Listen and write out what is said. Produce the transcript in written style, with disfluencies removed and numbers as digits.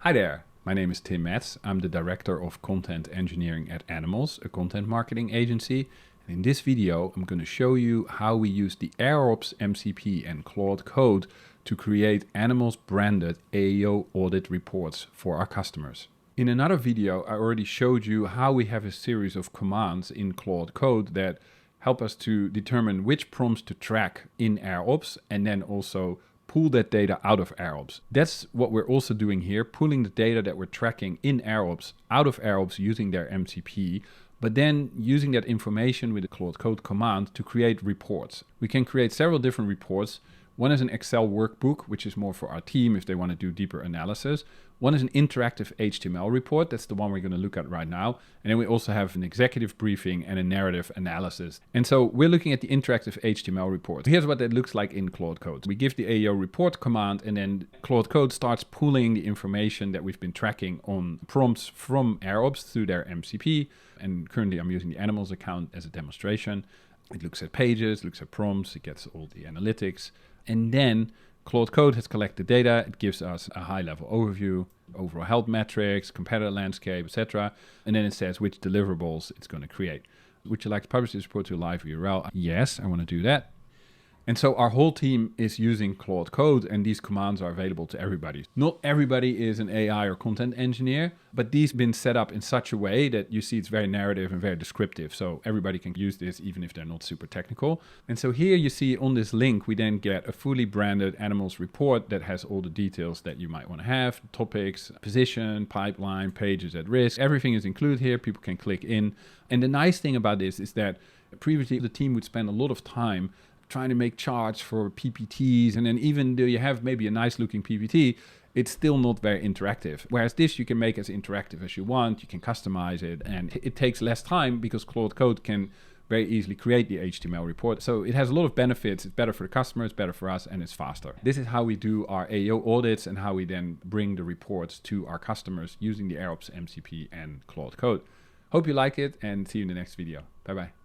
Hi there, my name is Tim Metz. I'm the Director of Content Engineering at Animalz, a content marketing agency. And in this video, I'm going to show you how we use the AirOps MCP and Claude Code to create Animalz branded AEO audit reports for our customers. In another video, I already showed you how we have a series of commands in Claude Code that help us to determine which prompts to track in AirOps and then also pull that data out of AirOps. That's what we're also doing here, pulling the data that we're tracking in AirOps out of AirOps using their MCP, but then using that information with the Claude Code command to create reports. We can create several different reports. One is an Excel workbook, which is more for our team if they want to do deeper analysis. One is an interactive HTML report. That's the one we're going to look at right now. And then we also have an executive briefing and a narrative analysis. And so we're looking at the interactive HTML report. Here's what that looks like in Claude Code. We give the AEO report command, and then Claude Code starts pulling the information that we've been tracking on prompts from AirOps through their MCP. And currently I'm using the Animalz account as a demonstration. It looks at pages, looks at prompts, it gets all the analytics. And then Claude Code has collected data. It gives us a high-level overview, overall health metrics, competitor landscape, etc. And then it says which deliverables it's going to create. Would you like to publish this report to a live URL? Yes, I want to do that. And so our whole team is using Claude Code, and these commands are available to everybody. Not everybody is an AI or content engineer, but these have been set up in such a way that you see it's very narrative and very descriptive. So everybody can use this even if they're not super technical. And so here you see on this link, we then get a fully branded Animalz report that has all the details that you might want to have, topics, position, pipeline, pages at risk. Everything is included here. People can click in. And the nice thing about this is that previously the team would spend a lot of time trying to make charts for PPTs, and then even though you have maybe a nice looking PPT, it's still not very interactive. Whereas this you can make as interactive as you want, you can customize it, and it takes less time because Claude Code can very easily create the HTML report. So it has a lot of benefits. It's better for the customer, it's better for us, and it's faster. This is how we do our AEO audits and how we then bring the reports to our customers using the AirOps MCP and Claude Code. Hope you like it, and see you in the next video. Bye bye.